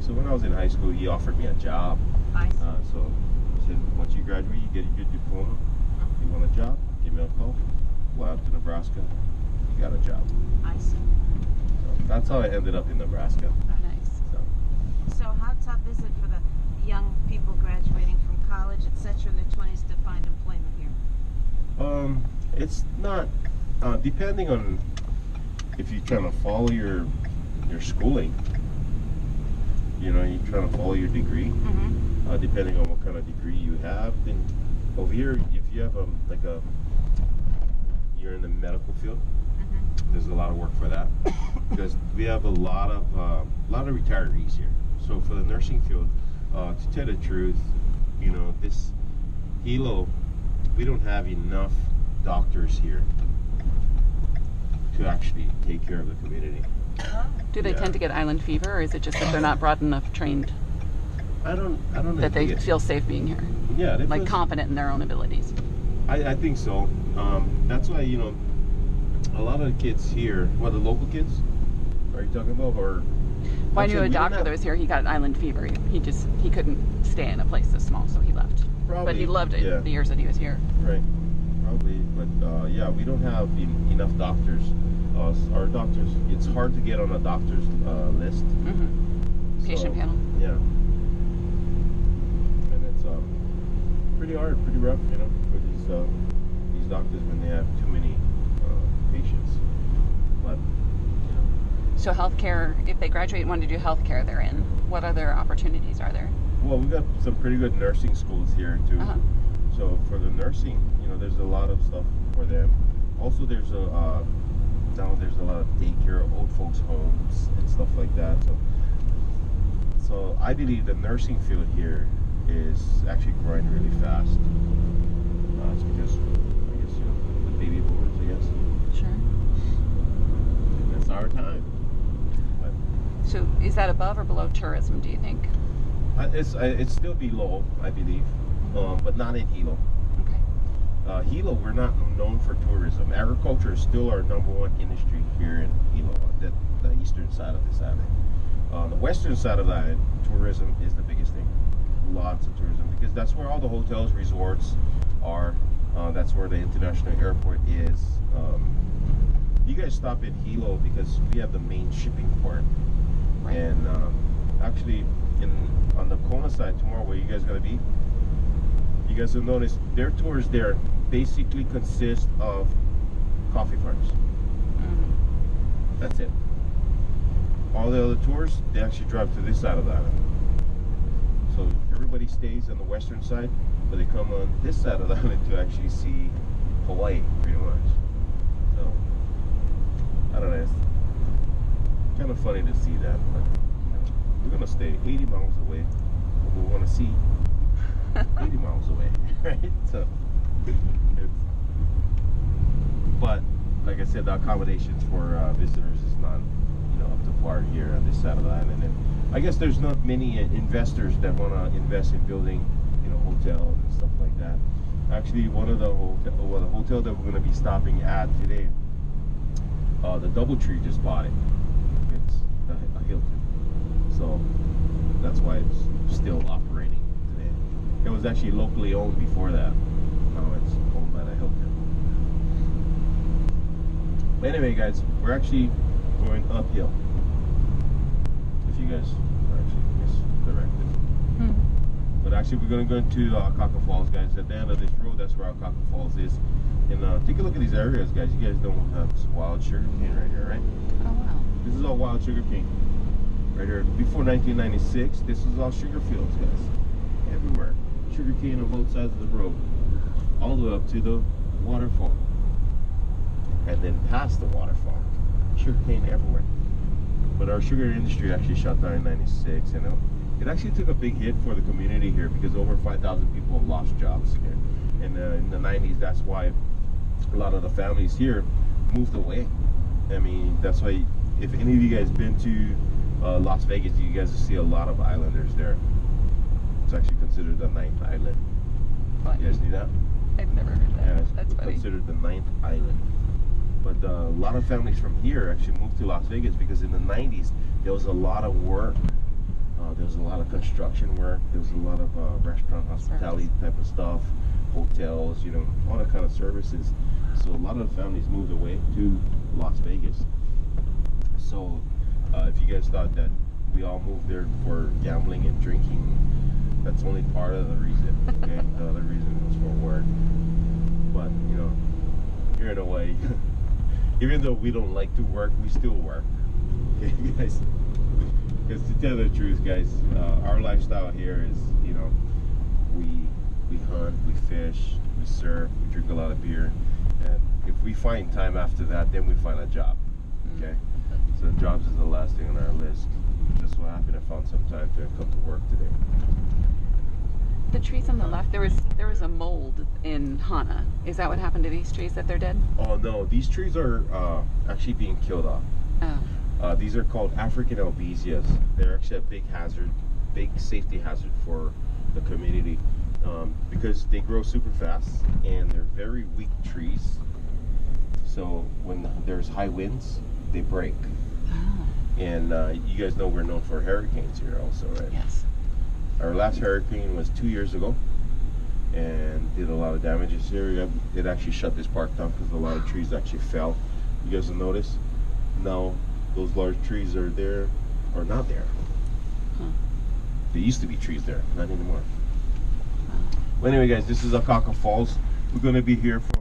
So when I was in high school, he offered me a job. I see. So he said, once you graduate, you get your diploma. You want a job? Give me a call. Fly out to Nebraska. You got a job. I see. So that's how I ended up in Nebraska. Nice. So how tough is it for the young people graduating from college, etc., in their 20s to find employment here? It's not, depending on if you're trying to follow your schooling, you know, you're trying to follow your degree, depending on what kind of degree you have. Then over here, if you have you're in the medical field, there's a lot of work for that because we have a lot of retirees here. So for the nursing field, to tell the truth, you know, this Hilo, we don't have enough doctors here to actually take care of the community. Do they tend to get island fever, or is it just that they're not broad enough trained? I don't know that they feel safe being here. Yeah, they like confident in their own abilities. I think so. That's why, you know, a lot of the kids here, well, the local kids, are you talking about, or? Well, I knew a doctor that was here. He got island fever. He couldn't stay in a place this small, so he left. Probably, but he loved it the years that he was here. Right, probably. But yeah, we don't have enough doctors. Our doctors, it's hard to get on a doctor's list. Patient panel. Yeah. And it's pretty hard, pretty rough, you know, for these doctors when they have too many patients. But, you know. So healthcare, if they graduate and want to do healthcare, they're in. What other opportunities are there? Well, we've got some pretty good nursing schools here too. So for the nursing, you know, there's a lot of stuff for them. Also, there's now there's a lot of daycare, old folks homes, and stuff like that. So I believe the nursing field here is actually growing really fast. It's because, I guess, you know, the baby boomers, I guess. Sure. That's our time. But, so is that above or below tourism, do you think? it's still below, I believe, but not in Hilo. Hilo, we're not known for tourism. Agriculture is still our #1 industry here in Hilo, the eastern side of this island. On the western side of the island, tourism is the biggest thing. Lots of tourism, because that's where all the hotels, resorts are. That's where the international airport is. You guys stop in Hilo because we have the main shipping port. Right. And actually, on the Kona side tomorrow, where you guys gonna be, you guys will notice their tours there basically consist of coffee farms. That's it. All the other tours, they actually drive to this side of the island. So everybody stays on the western side, but they come on this side of the island to actually see Hawaii, pretty much. So, I don't know, it's kind of funny to see that, but you know, we're gonna stay 80 miles away, but we want to see 80 miles away, right? So, but like I said, the accommodations for visitors is not, you know, up to par here on this side of the island. And I guess there's not many investors that want to invest in building, you know, hotels and stuff like that. Actually, one of the hotel that we're going to be stopping at today, the DoubleTree just bought it. It's a Hilton, so that's why it's still operating today. It was actually locally owned before that. Now it's owned by the Hilton. But anyway, guys, we're actually going uphill. If you guys are actually misdirected. But actually, we're going to go into Alcoca Falls, guys. At the end of this road, that's where Alcoca Falls is. And take a look at these areas, guys. You guys don't have this wild sugar cane right here, right? Oh, wow. This is all wild sugar cane. Right here. Before 1996, this was all sugar fields, guys. Everywhere. Sugar cane on both sides of the road. All the way up to the waterfall. And then past the waterfall. Sugar cane everywhere. But our sugar industry actually shut down in 96, and it actually took a big hit for the community here because over 5,000 people have lost jobs here. And in the 90s, that's why a lot of the families here moved away. I mean, that's why if any of you guys been to Las Vegas, you guys will see a lot of islanders there. It's actually considered the 9th island. You guys knew that? I've never heard that. Yeah, that's funny. Considered the 9th island. But a lot of families from here actually moved to Las Vegas because in the 90s there was a lot of work. There lot of construction work. There was a lot of restaurant hospitality type of stuff, hotels, you know, all that kind of services. So a lot of the families moved away to Las Vegas. So if you guys thought that we all moved there for gambling and drinking, that's only part of the reason. Okay, the other reason was for work. But you know, here in Hawaii, even though we don't like to work, we still work. Okay, guys. Because to tell the truth, guys, our lifestyle here is, you know, we hunt, we fish, we surf, we drink a lot of beer, and if we find time after that, then we find a job. Okay, so jobs is the last thing on our list. Just so happened I found some time to come to work today. The trees on the left, there was a mold in Hana. Is that what happened to these trees, that they're dead? Oh no, these trees are actually being killed off. Oh. These are called African albesias. They're actually a big hazard, big safety hazard for the community because they grow super fast and they're very weak trees. So when there's high winds, they break. Oh. And you guys know we're known for hurricanes here also, right? Yes. Our last hurricane was 2 years ago and did a lot of damages here. It actually shut this park down because a lot of trees actually fell. You guys will notice now those large trees are there or not there. Huh. There used to be trees there, not anymore. Well, anyway, guys, this is Akaka Falls. We're going to be here for